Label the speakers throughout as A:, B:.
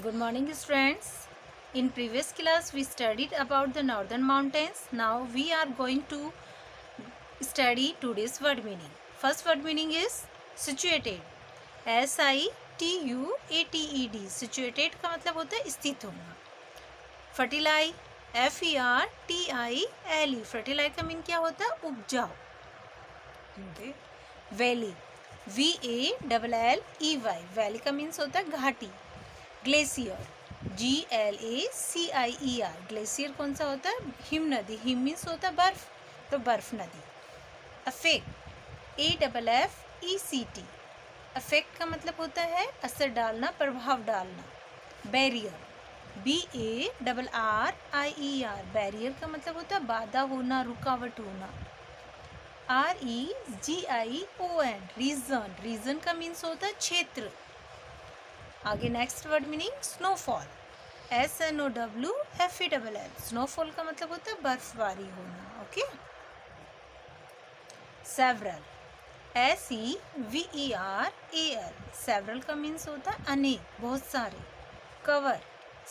A: Good morning students. In previous class we studied about the northern mountains. Now we are going to study today's word meaning. First word meaning is situated. SITUATED. Situated का मतलब होता है स्थित होना. Fertile. FERTILE. Fertile का mean क्या होता है? उपजाऊ. Valley. VALLEY. Valley का मीन्स होता है घाटी. ग्लेशियर. GLACIER. ग्लेशियर कौन सा होता है? हिम नदी. हिम मीन्स होता है बर्फ, तो बर्फ नदी. अफेक्ट. AFFECT. अफेक्ट का मतलब होता है असर डालना, प्रभाव डालना. बैरियर. BARRIER. बैरियर का मतलब होता है बाधा होना, रुकावट होना. REGION. रीजन. रीजन का मीन्स होता है क्षेत्र. आगे next word meaning snowfall. SNOWFALL. Snowfall का मतलब होता है बर्फबारी होना. ओके. सेवरल. SEVERAL. सेवरल का मीन्स होता है अनेक, बहुत सारे. कवर.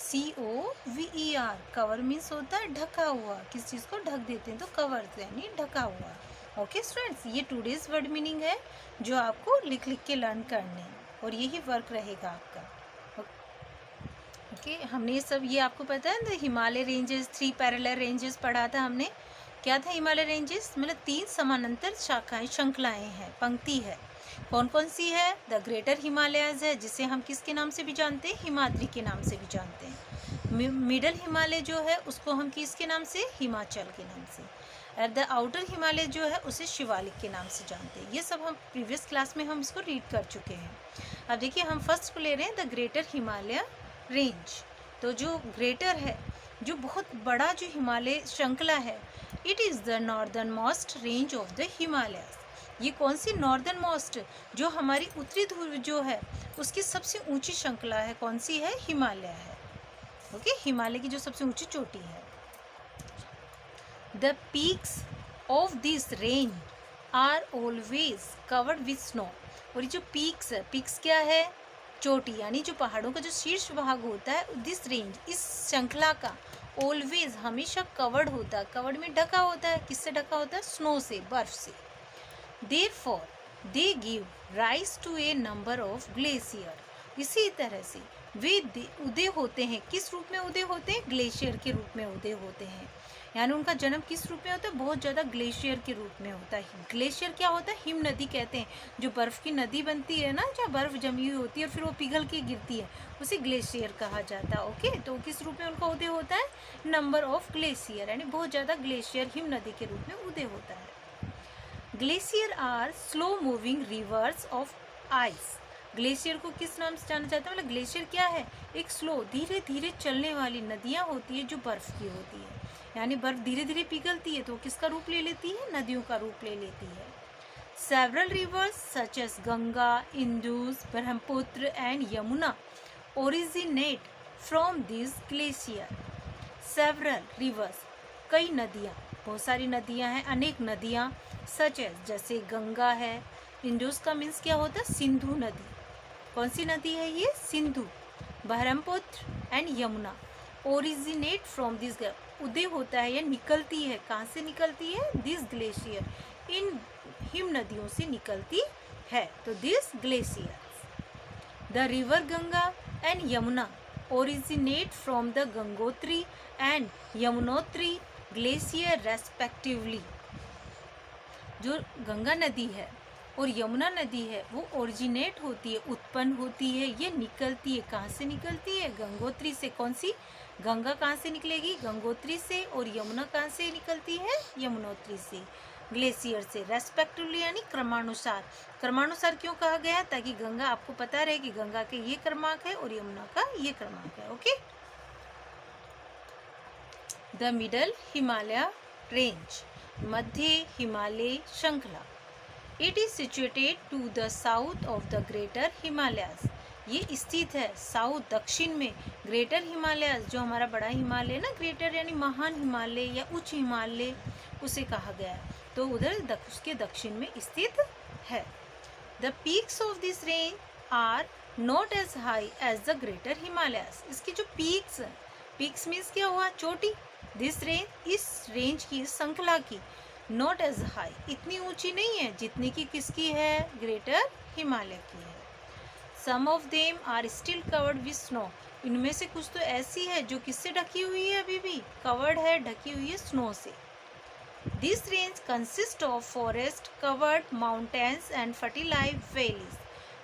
A: COVER. कवर मीन्स होता है ढका हुआ, किस चीज़ को ढक देते हैं तो कवर यानी ढका हुआ. ओके स्टूडेंट्स, ये टुडेज वर्ड मीनिंग है जो आपको लिख लिख के लर्न करने हैं और यही वर्क रहेगा आपका. ओके. हमने ये सब, ये आपको पता है ना, हिमालय रेंजेस, 3 पैरेलल रेंजेस पढ़ा था हमने. क्या था हिमालय रेंजेस? मतलब 3 समानांतर शाखाएं, श्रृंखलाएं हैं, पंक्ति है. कौन कौन सी है? द ग्रेटर हिमालयज है, जिसे हम किसके नाम से भी जानते हैं? हिमाद्री के नाम से भी जानते हैं. मिडल हिमालय जो है उसको हम किसके नाम से? हिमाचल के नाम से. और द आउटर हिमालय जो है उसे शिवालिक के नाम से जानते हैं. ये सब हम प्रीवियस क्लास में हम इसको रीड कर चुके हैं. अब देखिए हम फर्स्ट को ले रहे हैं द ग्रेटर हिमालय रेंज. तो जो ग्रेटर है, जो बहुत बड़ा जो हिमालय श्रृंखला है, it is the northern most range of the Himalayas. ये कौन सी नॉर्दर्न मोस्ट, जो हमारी उत्तरी ध्रुव जो है उसकी सबसे ऊंची श्रृंखला है, कौन सी है? हिमालय है. ओके. हिमालय की जो सबसे ऊंची चोटी है. The peaks of this range are always covered with snow. और ये जो पीक्स है, पीक्स क्या है? चोटी, यानी जो पहाड़ों का जो शीर्ष भाग होता है, दिस रेंज, इस श्रृंखला का, ऑलवेज हमेशा कवर्ड होता है. कवर्ड में ढका होता है. किससे ढका होता है? स्नो से, बर्फ से. Therefore they give rise to a number of glacier. इसी तरह से वे उदय होते हैं. किस रूप में उदय होते हैं? ग्लेशियर के रूप में उदय होते हैं. यानी उनका जन्म किस रूप में होता है? बहुत ज़्यादा ग्लेशियर के रूप में होता है. ग्लेशियर क्या होता है? हिम नदी कहते हैं. जो बर्फ़ की नदी बनती है ना, जहाँ बर्फ़ जमी हुई होती है और फिर वो पिघल के गिरती है, उसे ग्लेशियर कहा जाता है. ओके. तो किस रूप में उनका उदय होता है? नंबर ऑफ ग्लेशियर, यानी बहुत ज़्यादा ग्लेशियर हिम नदी के रूप में उदय होता है. Glacier are slow moving rivers of ice. Glacier को किस नाम से जाना जाता है? मतलब ग्लेशियर क्या है? एक स्लो, धीरे धीरे चलने वाली नदियाँ होती है जो बर्फ़ की होती है. यानी बर्फ़ धीरे धीरे पिघलती है तो किसका रूप ले लेती है? नदियों का रूप ले लेती है. Several reverse such as Ganga, Indus, Brahmaputra and Yamuna originate from this glacier. Several reverse, कई नदियाँ, बहुत सारी नदियाँ हैं, अनेक नदियाँ. सच एस, जैसे गंगा है. इंडस का मीन्स क्या होता है? सिंधु नदी. कौन सी नदी है ये? Sindhu. Brahmaputra and Yamuna originate from this, उदय होता है या निकलती है. कहाँ से निकलती है? दिस ग्लेशियर, इन हिम नदियों से निकलती है. तो this glacier. The river Ganga and Yamuna originate from the Gangotri and Yamunotri glacier respectively. जो गंगा नदी है और यमुना नदी है वो ओरिजिनेट होती है, उत्पन्न होती है, ये निकलती है. कहाँ से निकलती है? गंगोत्री से. कौन सी? गंगा कहाँ से निकलेगी? गंगोत्री से. और यमुना कहाँ से निकलती है? यमुनोत्री से. ग्लेशियर से, रेस्पेक्टिवली यानी क्रमानुसार. क्रमानुसार क्यों कहा गया? ताकि गंगा, आपको पता रहे कि गंगा के ये क्रमांक है और यमुना का ये क्रमांक है. Okay. The middle Himalaya range, मध्य हिमालय श्रृंखला. It is situated to the south of the greater Himalayas. ये स्थित है साउथ, दक्षिण में ग्रेटर हिमालयस, जो हमारा बड़ा हिमालय है ना, ग्रेटर यानी महान हिमालय या उच्च हिमालय उसे कहा गया है. तो उधर उसके दक्षिण में स्थित है. The peaks of this range are not as high as the Greater Himalayas. इसकी जो पीक्स, पीक्स मीन्स क्या हुआ, चोटी। दिस रेंज, इस रेंज की, इस श्रृंखला की, नॉट एज हाई, इतनी ऊंची नहीं है जितनी की किसकी है, ग्रेटर हिमालय की है। Some of them are still covered with snow. इनमें से कुछ तो ऐसी है जो किससे ढकी हुई है, अभी भी कवर्ड है, ढकी हुई है स्नो से। This range consist of forest covered mountains and fertilise valleys.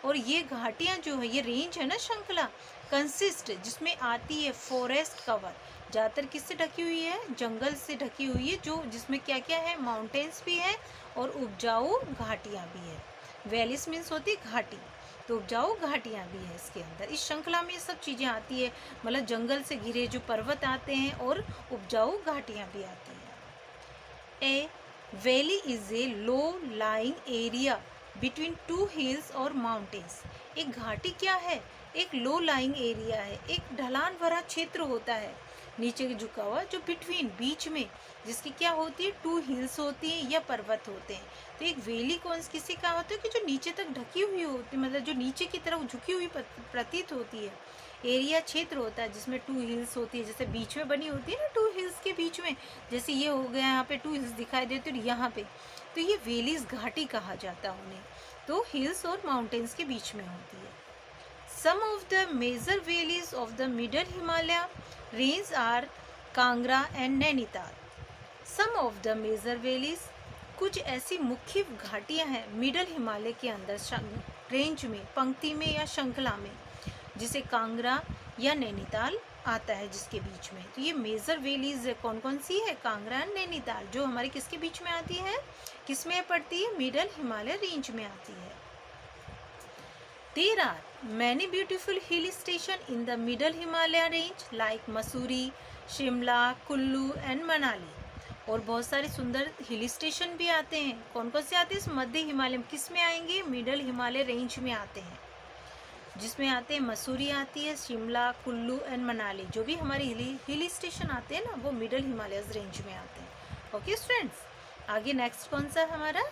A: और ये घाटियाँ जो है, ये रेंज है ना, श्रृंखला, कंसिस्ट जिसमें आती है फॉरेस्ट कवर, ज़्यादातर किससे ढकी हुई है, जंगल से ढकी हुई है, जो जिसमें क्या क्या है, माउंटेन्स भी है और उपजाऊ घाटियाँ भी है। वैलीज मीन्स होती है घाटी, तो उपजाऊ घाटियाँ भी है इसके अंदर। इस श्रृंखला में ये सब चीज़ें आती है, मतलब जंगल से घिरे जो पर्वत आते हैं और उपजाऊ घाटियाँ भी आती हैं। A valley is a low lying area between two hills और माउंटेन्स। एक घाटी क्या है, एक लो लाइंग एरिया है, एक ढलान भरा क्षेत्र होता है, नीचे झुका हुआ, जो बिटवीन, बीच में, जिसकी क्या होती है, टू हिल्स होती हैं या पर्वत होते हैं। तो एक वैली कौन किसी का होता है कि जो नीचे तक ढकी हुई होती है, मतलब जो नीचे की तरफ झुकी हुई प्रतीत होती है। एरिया क्षेत्र होता है जिसमें टू हिल्स होती है, जैसे बीच में बनी होती है ना, टू हिल्स के बीच में, जैसे ये हो गया, यहाँ पे टू हिल्स दिखाई देती है यहाँ पे, तो ये वैलीज घाटी कहा जाता है उन्हें, तो हिल्स और माउंटेन्स के बीच में होती है। Some of the major valleys of the middle Himalaya range are Kangra and Nainital. Some of the major valleys, कुछ ऐसी मुख्य घाटियाँ हैं मिडल हिमालय के अंदर, रेंज में, पंक्ति में या श्रृंखला में, जिसे कांगड़ा या नैनीताल आता है जिसके बीच में। तो ये मेजर वैलीज कौन कौन सी है, कांगड़ा एंड नैनीताल, जो हमारे किसके बीच में आती है, किस में पड़ती है, मिडल हिमालय रेंज में आती है। There are many beautiful hill stations in the middle Himalaya range like Mussoorie, Shimla, Kullu and Manali. और बहुत सारे सुंदर हिल स्टेशन भी आते हैं। कौन कौन से आते हैं, इस मध्य हिमालय में, किस में आएंगे, मिडल हिमालय रेंज में आते हैं, जिसमें आते हैं मसूरी आती है, शिमला, कुल्लू एंड मनाली। जो भी हमारे हिल स्टेशन आते हैं ना, वो मिडल हिमालय रेंज में आते हैं। ओके स्टूडेंट्स, आगे नेक्स्ट कौन सा है हमारा,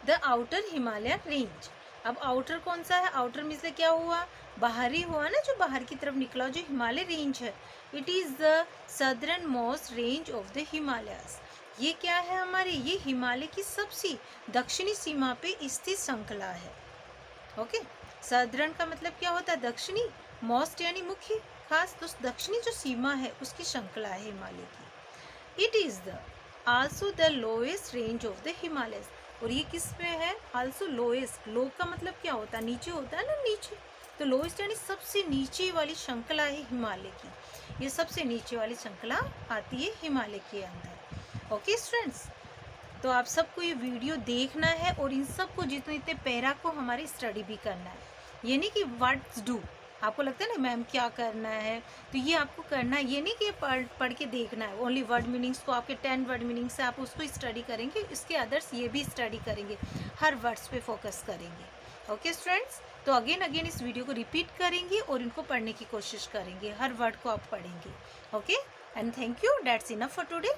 A: द आउटर हिमालय रेंज। अब आउटर कौन सा है, आउटर में से क्या हुआ, बाहरी हुआ ना, जो बाहर की तरफ निकला, जो हिमालय रेंज है। It is the southern most range of the Himalayas. ये क्या है हमारे, ये हिमालय की सबसे दक्षिणी सीमा पे स्थित श्रृंखला है। ओके, सदर्न का मतलब क्या होता है, दक्षिणी, मोस्ट यानी मुख्य, खास, तो दक्षिणी जो सीमा है उसकी श्रृंखला है हिमालय की। It is the also the lowest range of the Himalayas. और ये किस में है, आल्सो लोएस्ट, लो का मतलब क्या होता है, नीचे होता है ना, नीचे, तो लोएस्ट यानी सबसे नीचे वाली श्रृंखला है हिमालय की। ये सबसे नीचे वाली श्रृंखला आती है हिमालय के अंदर। ओके स्टूडेंट्स, तो आप सबको ये वीडियो देखना है और इन सबको जितने इतने पैरा को हमारी स्टडी भी करना है। ये नहीं कि व्हाट्स डू, आपको लगता है ना मैम क्या करना है, तो ये आपको करना है। ये नहीं कि पढ़ के देखना है, ओनली वर्ड मीनिंग्स को, आपके 10 वर्ड मीनिंग्स से आप उसको स्टडी करेंगे, इसके अदर्स ये भी स्टडी करेंगे, हर वर्ड्स पे फोकस करेंगे। ओके स्टूडेंट्स, तो अगेन इस वीडियो को रिपीट करेंगे और इनको पढ़ने की कोशिश करेंगे, हर वर्ड को आप पढ़ेंगे। Okay and thank you, that's enough for today.